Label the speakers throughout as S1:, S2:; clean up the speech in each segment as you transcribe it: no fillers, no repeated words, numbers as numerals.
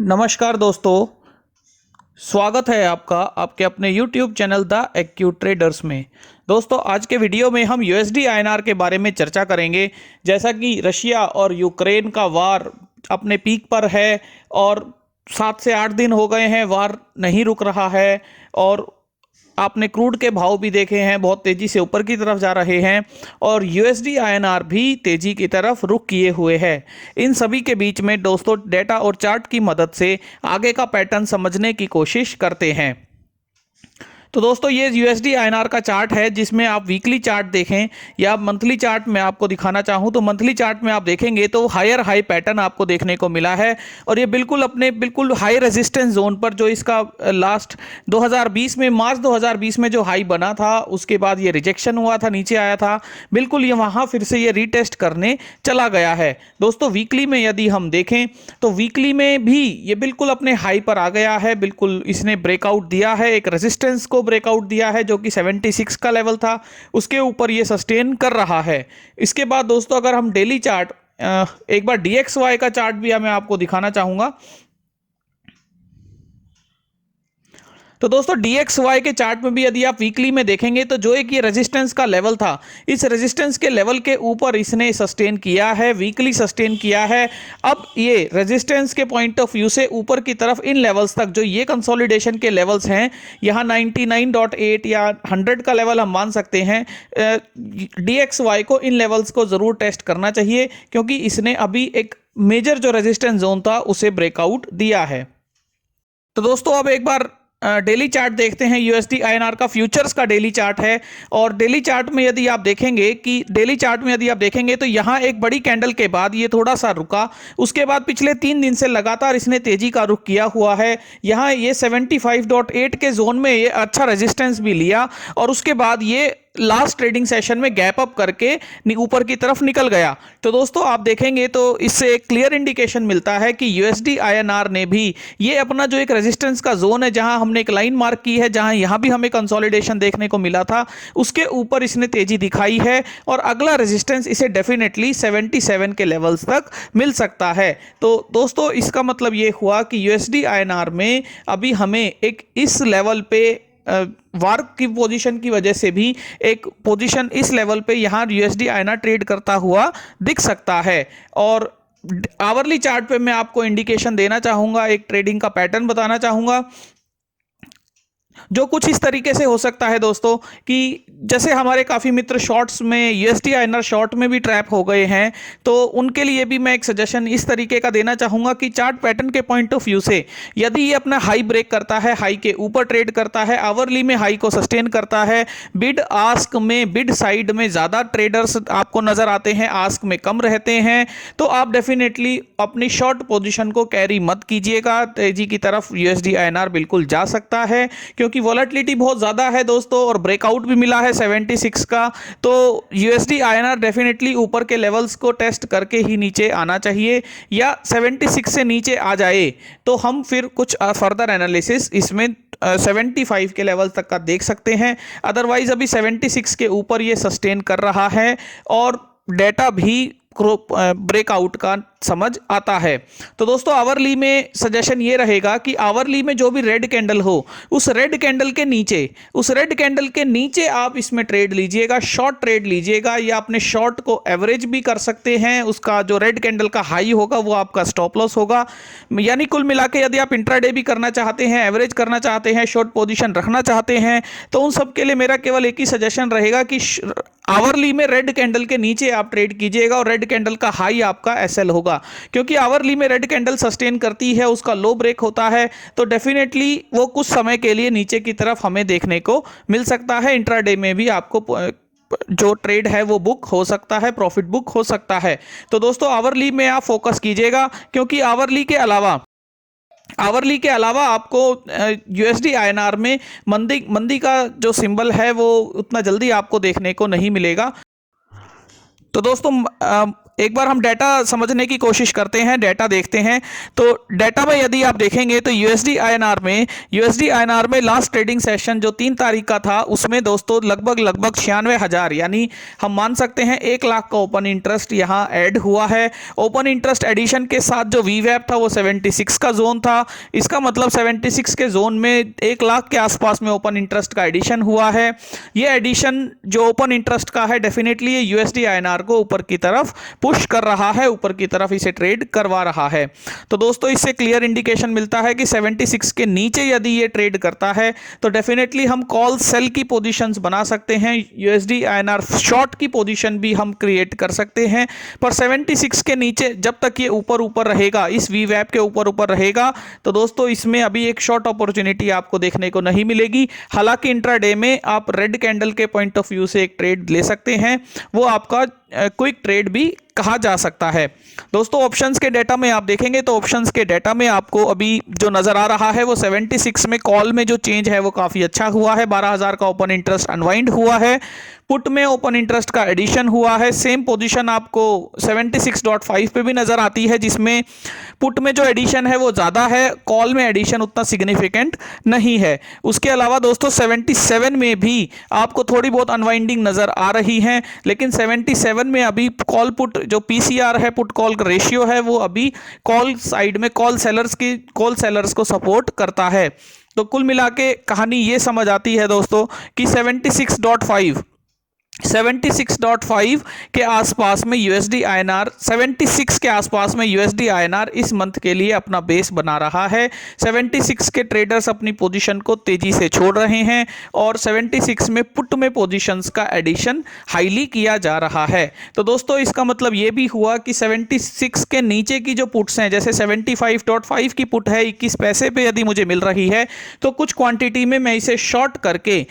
S1: नमस्कार दोस्तों, स्वागत है आपका आपके अपने YouTube channel the acute traders में। दोस्तों, आज के वीडियो में हम USD INR के बारे में चर्चा करेंगे। जैसा कि रशिया और यूक्रेन का वार अपने पीक पर है और 7 से 8 दिन हो गए हैं, वार नहीं रुक रहा है और आपने क्रूड के भाव भी देखे हैं, बहुत तेजी से ऊपर की तरफ जा रहे हैं और USD INR भी तेजी की तरफ रुख किए हुए हैं। इन सभी के बीच में दोस्तों डेटा और चार्ट की मदद से आगे का पैटर्न समझने की कोशिश करते हैं। तो दोस्तों, ये USD INR का चार्ट है जिसमें आप वीकली चार्ट देखें या मंथली चार्ट में आपको दिखाना चाहूँ तो मंथली चार्ट में आप देखेंगे तो हायर हाई पैटर्न आपको देखने को मिला है और ये बिल्कुल हाई रेजिस्टेंस जोन पर जो इसका लास्ट 2020 में मार्च 2020 में जो हाई बना था उसके बाद ये रिजेक्शन हुआ था, नीचे आया था, बिल्कुल ये वहाँ फिर से ये रीटेस्ट करने चला गया है। दोस्तों, वीकली में यदि हम देखें तो वीकली में भी ये बिल्कुल अपने हाई पर आ गया है। बिल्कुल इसने ब्रेकआउट दिया है, एक रेजिस्टेंस को ब्रेकआउट दिया है जो कि 76 का लेवल था, उसके ऊपर ये सस्टेन कर रहा है। इसके बाद दोस्तों, अगर हम डेली चार्ट एक बार DXY का चार्ट भी मैं आपको दिखाना चाहूंगा। तो दोस्तों, DXY के चार्ट में भी यदि आप वीकली में देखेंगे तो जो एक ये रेजिस्टेंस का लेवल था, इस रेजिस्टेंस के लेवल के ऊपर इसने सस्टेन किया है, वीकली सस्टेन किया है। अब ये रेजिस्टेंस के पॉइंट ऑफ व्यू से ऊपर की तरफ इन लेवल्स तक जो ये कंसोलिडेशन के लेवल्स हैं, यहाँ 99.8 या 100 का लेवल हम मान सकते हैं। DXY को इन लेवल्स को जरूर टेस्ट करना चाहिए क्योंकि इसने अभी एक मेजर जो रेजिस्टेंस जोन था उसे ब्रेकआउट दिया है। तो दोस्तों, अब एक बार डेली चार्ट देखते हैं। USD INR का फ्यूचर्स का डेली चार्ट है और डेली चार्ट में यदि आप देखेंगे तो यहाँ एक बड़ी कैंडल के बाद ये थोड़ा सा रुका, उसके बाद पिछले 3 दिन से लगातार इसने तेजी का रुख किया हुआ है। यहाँ ये 75.8 के जोन में ये अच्छा रेजिस्टेंस भी लिया और उसके बाद ये लास्ट ट्रेडिंग सेशन में गैप अप करके ऊपर की तरफ निकल गया। तो दोस्तों, आप देखेंगे तो इससे एक क्लियर इंडिकेशन मिलता है कि USD INR ने भी ये अपना जो एक रेजिस्टेंस का जोन है, जहां हमने एक लाइन मार्क की है, जहां यहां भी हमें कंसोलिडेशन देखने को मिला था, उसके ऊपर इसने तेजी दिखाई है और अगला रेजिस्टेंस इसे डेफिनेटली 77 के लेवल्स तक मिल सकता है। तो दोस्तों, इसका मतलब ये हुआ कि USD INR में अभी हमें एक इस लेवल पे वार की पोजीशन की वजह से भी एक पोजीशन इस लेवल पे यहाँ USD INR ट्रेड करता हुआ दिख सकता है। और आवरली चार्ट पे मैं आपको इंडिकेशन देना चाहूंगा, एक ट्रेडिंग का पैटर्न बताना चाहूंगा जो कुछ इस तरीके से हो सकता है दोस्तों कि जैसे हमारे काफ़ी मित्र शॉर्ट्स में USD INR शॉर्ट में भी ट्रैप हो गए हैं, तो उनके लिए भी मैं एक सजेशन इस तरीके का देना चाहूँगा कि चार्ट पैटर्न के पॉइंट ऑफ व्यू से यदि ये अपना हाई ब्रेक करता है, हाई के ऊपर ट्रेड करता है, आवरली में हाई को सस्टेन करता है, बिड आस्क में बिड साइड में ज़्यादा ट्रेडर्स आपको नज़र आते हैं, आस्क में कम रहते हैं, तो आप डेफिनेटली अपनी शॉर्ट पोजिशन को कैरी मत कीजिएगा। तेजी की तरफ USD INR बिल्कुल जा सकता है क्योंकि वॉलेटिलिटी बहुत ज़्यादा है दोस्तों और ब्रेकआउट भी मिला है 76 का। तो USD INR डेफिनेटली ऊपर के लेवल्स को टेस्ट करके ही नीचे आना चाहिए, या 76 से नीचे आ जाए तो हम फिर कुछ फर्दर एनालिसिस इसमें 75 के लेवल तक का देख सकते हैं। अदरवाइज अभी 76 के ऊपर ये सस्टेन कर रहा है और डेटा भी ब्रेकआउट का समझ आता है। तो दोस्तों, आवरली में सजेशन ये रहेगा कि आवरली में जो भी रेड कैंडल हो, उस रेड कैंडल के नीचे आप इसमें ट्रेड लीजिएगा, शॉर्ट ट्रेड लीजिएगा, या अपने शॉर्ट को एवरेज भी कर सकते हैं। उसका जो रेड कैंडल का हाई होगा वो आपका स्टॉप लॉस होगा। यानी कुल मिला के यदि आप इंट्राडे भी करना चाहते हैं, एवरेज करना चाहते हैं, शॉर्ट पोजीशन रखना चाहते हैं, तो उन सब के लिए मेरा केवल एक ही सजेशन रहेगा कि आवरली में रेड कैंडल के नीचे आप ट्रेड कीजिएगा और रेड कैंडल का हाई आपका SL होगा। क्योंकि आवरली में रेड कैंडल सस्टेन करती है, उसका लो ब्रेक होता है, तो डेफिनेटली वो कुछ समय के लिए नीचे की तरफ हमें देखने को मिल सकता है। इंट्राडे में भी आपको जो ट्रेड है वो बुक हो सकता है, प्रॉफिट बुक हो सकता है। तो दोस्तों, आवरली में आप फोकस कीजिएगा क्योंकि आवरली के अलावा आपको USD INR में मंदी का जो सिंबल है वो उतना जल्दी आपको देखने को नहीं मिलेगा। तो दोस्तों, एक बार हम डाटा समझने की कोशिश करते हैं, डाटा देखते हैं। तो डाटा में यदि आप देखेंगे तो यूएसडी आईएनआर में लास्ट ट्रेडिंग सेशन जो 3 तारीख का था उसमें दोस्तों लगभग 96,000 यानी हम मान सकते हैं 1 लाख का ओपन इंटरेस्ट यहाँ ऐड हुआ है। ओपन इंटरेस्ट एडिशन के साथ जो वीवैप था वो 76 का जोन था। इसका मतलब 76 के जोन में 1 लाख के आसपास में ओपन इंटरेस्ट का एडिशन हुआ है। ये एडिशन जो ओपन इंटरेस्ट का है डेफिनेटली ये यूएसडी आईएनआर को ऊपर की तरफ पुश कर रहा है, ऊपर की तरफ इसे ट्रेड करवा रहा है। तो दोस्तों इससे क्लियर इंडिकेशन मिलता है कि 76 के नीचे यदि ये ट्रेड करता है तो डेफिनेटली हम कॉल सेल की पोजीशंस बना सकते हैं, यूएसडी आईएनआर शॉर्ट की पोजीशन भी हम क्रिएट कर सकते हैं। पर 76 के नीचे जब तक ये ऊपर रहेगा, इस वीवैप के ऊपर रहेगा, तो दोस्तों इसमें अभी एक शॉर्ट अपॉर्चुनिटी आपको देखने को नहीं मिलेगी। हालांकि इंट्राडे में आप रेड कैंडल के पॉइंट ऑफ व्यू से एक ट्रेड ले सकते हैं, वो आपका क्विक ट्रेड भी कहा जा सकता है। दोस्तों ऑप्शंस के डेटा में आप देखेंगे तो ऑप्शंस के डेटा में आपको अभी जो नजर आ रहा है वो 76 में कॉल में जो चेंज है वो काफी अच्छा हुआ है। 12,000 का ओपन इंटरेस्ट अनवाइंड हुआ है। पुट में ओपन इंटरेस्ट का एडिशन हुआ है। सेम पोजीशन आपको 76.5 पे भी नजर आती है, जिसमें पुट में जो एडिशन है वो ज्यादा है, कॉल में एडिशन उतना सिग्निफिकेंट नहीं है। उसके अलावा दोस्तों 77 में भी आपको थोड़ी बहुत अनवाइंडिंग नजर आ रही है, लेकिन 77 में अभी कॉल पुट जो पीसीआर है, पुट कॉल का रेशियो है, वो अभी कॉल साइड में कॉल सेलर्स को सपोर्ट करता है। तो कुल मिला के कहानी ये समझ आती है दोस्तों कि 76.5 के आसपास में यूएसडी आईएनआर 76 के आसपास में यूएसडी आईएनआर इस मंथ के लिए अपना बेस बना रहा है। 76 के ट्रेडर्स अपनी पोजीशन को तेजी से छोड़ रहे हैं और 76 में पुट में पोजीशंस का एडिशन हाईली किया जा रहा है। तो दोस्तों इसका मतलब ये भी हुआ कि 76 के नीचे की जो पुट्स हैं, जैसे 75.5 की पुट है 21 पैसे पे यदि मुझे मिल रही है तो कुछ क्वांटिटी में मैं इसे शॉर्ट करके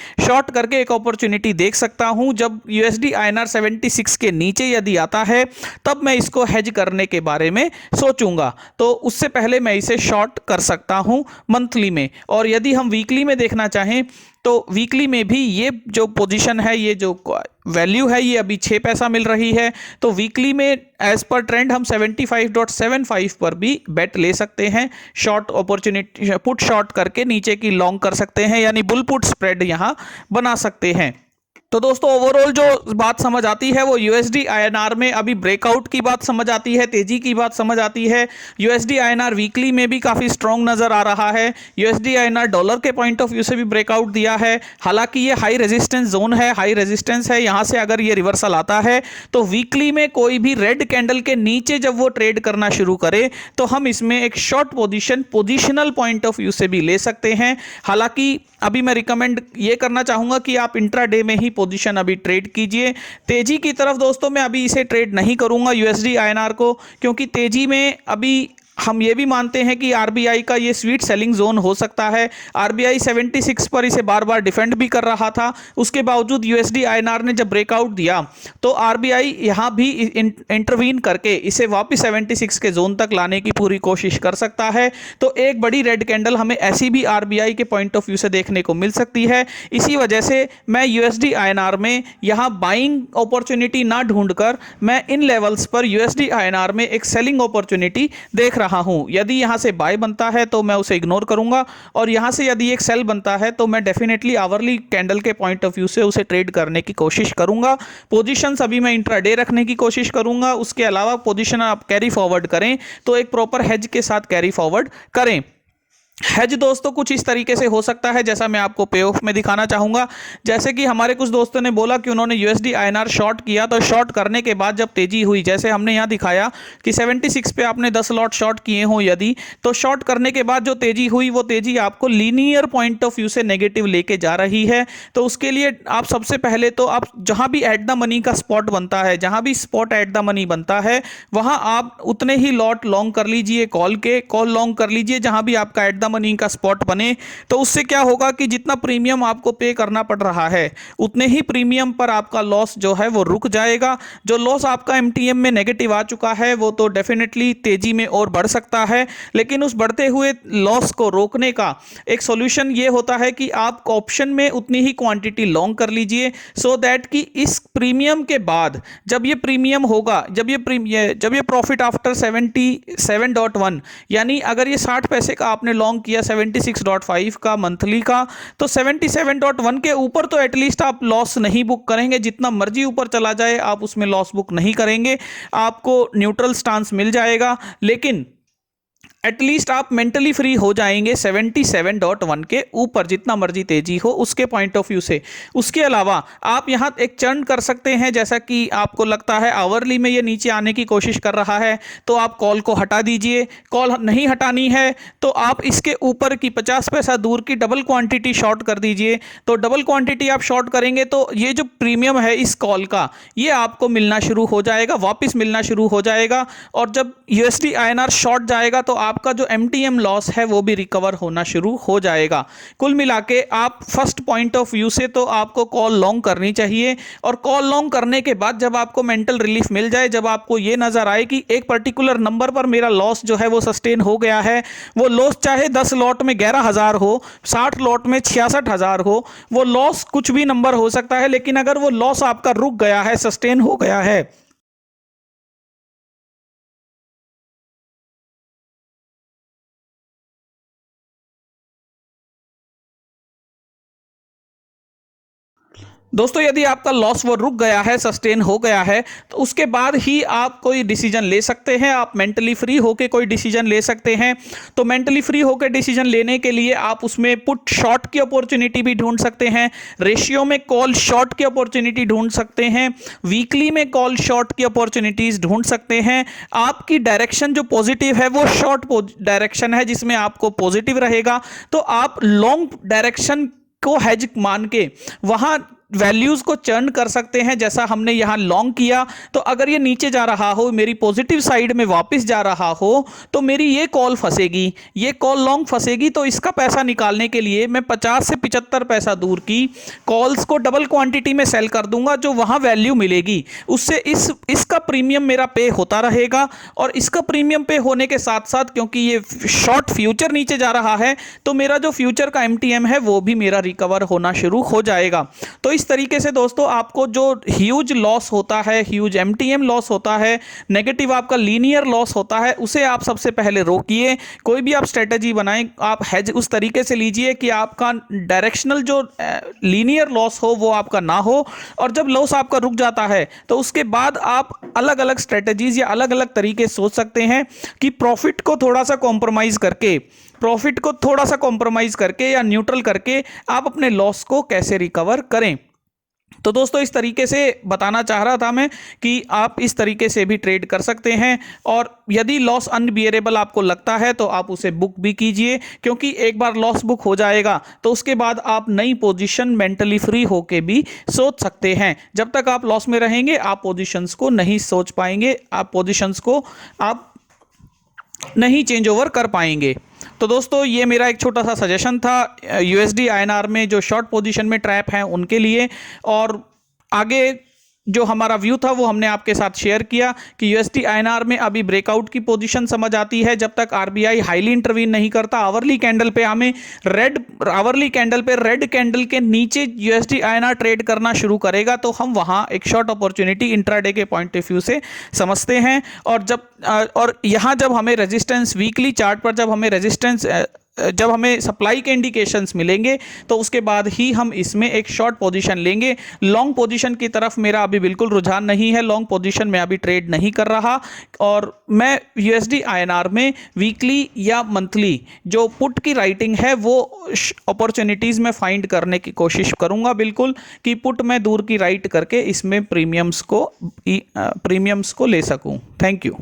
S1: एक अपॉर्चुनिटी देख सकता हूं। जब यूएसडी आईएनआर 76 के नीचे यदि आता है तब मैं इसको हेज करने के बारे में सोचूंगा, तो उससे पहले मैं इसे शॉर्ट कर सकता हूं मंथली में। और यदि हम वीकली में देखना चाहें तो वीकली में भी ये जो पोजीशन है, ये जो वैल्यू है, ये अभी 6 पैसा मिल रही है। तो वीकली में एज पर ट्रेंड हम 75.75 पर भी बेट ले सकते हैं। शॉर्ट अपॉर्चुनिटी पुट शॉर्ट करके नीचे की लॉन्ग कर सकते हैं, यानी बुल पुट स्प्रेड यहां बना सकते हैं। तो दोस्तों ओवरऑल जो बात समझ आती है वो यूएसडी आईएनआर में अभी ब्रेकआउट की बात समझ आती है, तेजी की बात समझ आती है। यूएसडी आईएनआर वीकली में भी काफी स्ट्रांग नजर आ रहा है। यूएसडी आईएनआर डॉलर के पॉइंट ऑफ व्यू से भी ब्रेकआउट दिया है। हालांकि ये हाई रेजिस्टेंस जोन है, हाई रेजिस्टेंस है, यहां से अगर ये रिवर्सल आता है तो वीकली में कोई भी रेड कैंडल के नीचे जब वो ट्रेड करना शुरू करे तो हम इसमें एक short positional point of view से भी ले सकते हैं। हालांकि अभी मैं रिकमेंड ये करना चाहूंगा कि आप इंट्राडे में ही पोजीशन अभी ट्रेड कीजिए। तेजी की तरफ दोस्तों मैं अभी इसे ट्रेड नहीं करूंगा यूएसडी आईएनआर को, क्योंकि तेजी में अभी हम ये भी मानते हैं कि आरबीआई का ये स्वीट सेलिंग जोन हो सकता है। आरबीआई 76 पर इसे बार बार डिफेंड भी कर रहा था, उसके बावजूद यूएसडी आईएनआर ने जब ब्रेकआउट दिया तो आरबीआई यहां भी इंटरवीन करके इसे वापस 76 के जोन तक लाने की पूरी कोशिश कर सकता है। तो एक बड़ी रेड कैंडल हमें ऐसी भी आरबीआई के पॉइंट ऑफ व्यू से देखने को मिल सकती है। इसी वजह से मैं यूएसडी आईएनआर में यहां बाइंग अपॉर्चुनिटी ना ढूंढकर मैं इन लेवल्स पर यूएसडी आईएनआर में एक सेलिंग अपॉर्चुनिटी देख रहा हूं। यदि यहां से बाय बनता है तो मैं उसे इग्नोर करूंगा, और यहां से यदि एक सेल बनता है तो मैं डेफिनेटली आवरली कैंडल के पॉइंट ऑफ व्यू से उसे ट्रेड करने की कोशिश करूंगा। पोजीशंस अभी मैं इंट्राडे रखने की कोशिश करूंगा। उसके अलावा पोजीशन आप कैरी फॉरवर्ड करें तो एक प्रॉपर हेज के साथ कैरी फॉरवर्ड करें। हेज दोस्तों कुछ इस तरीके से हो सकता है जैसा मैं आपको पे ऑफ में दिखाना चाहूंगा। जैसे कि हमारे कुछ दोस्तों ने बोला कि उन्होंने यूएसडी आईएनआर शॉर्ट किया, तो शॉर्ट करने के बाद जब तेजी हुई, जैसे हमने यहां दिखाया कि 76 पे आपने 10 लॉट शॉर्ट किए हो यदि, तो शॉर्ट करने के बाद जो तेजी हुई वो तेजी आपको लीनियर पॉइंट ऑफ व्यू से नेगेटिव लेके जा रही है। तो उसके लिए आप सबसे पहले तो आप जहां भी एट द मनी का स्पॉट बनता है, जहां भी स्पॉट एट द मनी बनता है वहां आप उतने ही लॉट लॉन्ग कर लीजिए, कॉल लॉन्ग कर लीजिए जहां भी आपका एट द मनी का स्पॉट बने। तो उससे क्या होगा कि जितना प्रीमियम आपको पे करना पड़ रहा है उतने ही प्रीमियम पर आपका लॉस जो है वो रुक जाएगा। जो लॉस आपका एमटीएम में नेगेटिव आ चुका है वो तो डेफिनेटली तेजी में और बढ़ सकता है, लेकिन उस बढ़ते हुए लॉस को रोकने का एक सॉल्यूशन ये होता है कि आप ऑप्शन में उतनी ही क्वांटिटी लॉन्ग कर लीजिए, सो दैट कि इस प्रीमियम के बाद जब ये प्रीमियम होगा, जब ये प्रॉफिट आफ्टर 77.1 यानी अगर ये 60 पैसे का आपने लॉन्ग किया 76.5 का मंथली का, तो 77.1 के ऊपर तो एटलीस्ट आप लॉस नहीं बुक करेंगे। जितना मर्जी ऊपर चला जाए आप उसमें लॉस बुक नहीं करेंगे, आपको न्यूट्रल स्टांस मिल जाएगा, लेकिन एटलीस्ट आप मेंटली फ्री हो जाएंगे 77.1 के ऊपर, जितना मर्जी तेजी हो उसके पॉइंट ऑफ व्यू से। उसके अलावा आप यहां एक चर्न कर सकते हैं, जैसा कि आपको लगता है आवरली में ये नीचे आने की कोशिश कर रहा है तो आप कॉल को हटा दीजिए। कॉल नहीं हटानी है तो आप इसके ऊपर की 50 पैसा दूर की डबल क्वांटिटी शॉर्ट कर दीजिए। तो डबल क्वांटिटी आप शॉर्ट करेंगे तो ये जो प्रीमियम है इस कॉल का, ये आपको मिलना शुरू हो जाएगा, वापस मिलना शुरू हो जाएगा। और जब यूएसडी आईएनआर शॉर्ट जाएगा तो आपका जो एमटीएम लॉस है वो भी रिकवर होना शुरू हो जाएगा। कुल मिला के आप फर्स्ट पॉइंट ऑफ व्यू से तो आपको कॉल लॉन्ग करनी चाहिए, और कॉल लॉन्ग करने के बाद जब आपको मेंटल रिलीफ मिल जाए, जब आपको ये नजर आए कि एक पर्टिकुलर नंबर पर मेरा लॉस जो है वो सस्टेन हो गया है, वो लॉस चाहे 10 लॉट में 11,000 हो, 60 लॉट में 66,000 हो, वो लॉस कुछ भी नंबर हो सकता है, लेकिन अगर वो लॉस आपका रुक गया है, सस्टेन हो गया है, दोस्तों यदि आपका लॉस वो रुक गया है, सस्टेन हो गया है, तो उसके बाद ही आप कोई डिसीजन ले सकते हैं, आप मेंटली फ्री होकर कोई डिसीजन ले सकते हैं। तो मेंटली फ्री होकर डिसीजन लेने के लिए आप उसमें पुट शॉर्ट की अपॉर्चुनिटी भी ढूंढ सकते हैं, रेशियो में कॉल शॉर्ट की अपॉर्चुनिटी ढूंढ सकते हैं, वीकली में कॉल शॉर्ट की अपॉर्चुनिटीज ढूंढ सकते हैं। आपकी डायरेक्शन जो पॉजिटिव है वो शॉर्ट डायरेक्शन है जिसमें आपको पॉजिटिव रहेगा, तो आप लॉन्ग डायरेक्शन को हेज मान के वहां वैल्यूज को चर्न कर सकते हैं। जैसा हमने यहां लॉन्ग किया, तो अगर ये नीचे जा रहा हो, मेरी पॉजिटिव साइड में वापस जा रहा हो, तो मेरी ये कॉल फंसेगी, ये कॉल लॉन्ग फंसेगी। तो इसका पैसा निकालने के लिए मैं 50 से 75 पैसा दूर की कॉल्स को डबल क्वांटिटी में सेल कर दूंगा, जो वहां वैल्यू मिलेगी उससे इसका प्रीमियम मेरा पे होता रहेगा। और इसका प्रीमियम पे होने के साथ साथ, क्योंकि ये शॉर्ट फ्यूचर नीचे जा रहा है, तो मेरा जो फ्यूचर का एमटीएम है वो भी मेरा रिकवर होना शुरू हो जाएगा। तो इस तरीके से दोस्तों आपको जो ह्यूज लॉस होता है, ह्यूज एमटीएम लॉस होता है, नेगेटिव आपका लीनियर लॉस होता है, उसे आप सबसे पहले रोकिए। कोई भी आप स्ट्रेटजी बनाएं, आप हेज उस तरीके से लीजिए कि आपका डायरेक्शनल जो लीनियर लॉस हो वो आपका ना हो। और जब लॉस आपका रुक जाता है तो उसके बाद आप अलग अलग स्ट्रेटजीज या अलग अलग तरीके सोच सकते हैं कि प्रॉफिट को थोड़ा सा कॉम्प्रोमाइज करके या न्यूट्रल करके आप अपने लॉस को कैसे रिकवर करें। तो दोस्तों इस तरीके से बताना चाह रहा था मैं कि आप इस तरीके से भी ट्रेड कर सकते हैं, और यदि लॉस अनबियरेबल आपको लगता है तो आप उसे बुक भी कीजिए, क्योंकि एक बार लॉस बुक हो जाएगा तो उसके बाद आप नई पोजीशन मेंटली फ्री होके भी सोच सकते हैं। जब तक आप लॉस में रहेंगे आप पोजीशंस को नहीं सोच पाएंगे, आप पोजीशंस को आप नहीं चेंज ओवर कर पाएंगे। तो दोस्तों ये मेरा एक छोटा सा सजेशन था यूएसडी आईएनआर में जो शॉर्ट पोजीशन में ट्रैप हैं उनके लिए। और आगे जो हमारा व्यू था वो हमने आपके साथ शेयर किया कि यूएसडी आईएनआर में अभी ब्रेकआउट की पोजीशन समझ आती है जब तक आरबीआई हाईली इंटरवीन नहीं करता। आवरली कैंडल पे हमें रेड कैंडल के नीचे यूएसडी आईएनआर ट्रेड करना शुरू करेगा तो हम वहां एक शॉर्ट अपॉर्चुनिटी इंट्राडे के पॉइंट ऑफ व्यू से समझते हैं। और यहां जब हमें रेजिस्टेंस वीकली चार्ट पर जब हमें सप्लाई के इंडिकेशंस मिलेंगे तो उसके बाद ही हम इसमें एक शॉर्ट पोजीशन लेंगे। लॉन्ग पोजीशन की तरफ मेरा अभी बिल्कुल रुझान नहीं है, लॉन्ग पोजीशन में अभी ट्रेड नहीं कर रहा, और मैं यूएसडी आईएनआर में वीकली या मंथली जो पुट की राइटिंग है वो अपॉर्चुनिटीज़ में फाइंड करने की कोशिश करूंगा बिल्कुल, कि पुट मैं दूर की राइट करके इसमें प्रीमियम्स को ले सकूं। Thank you.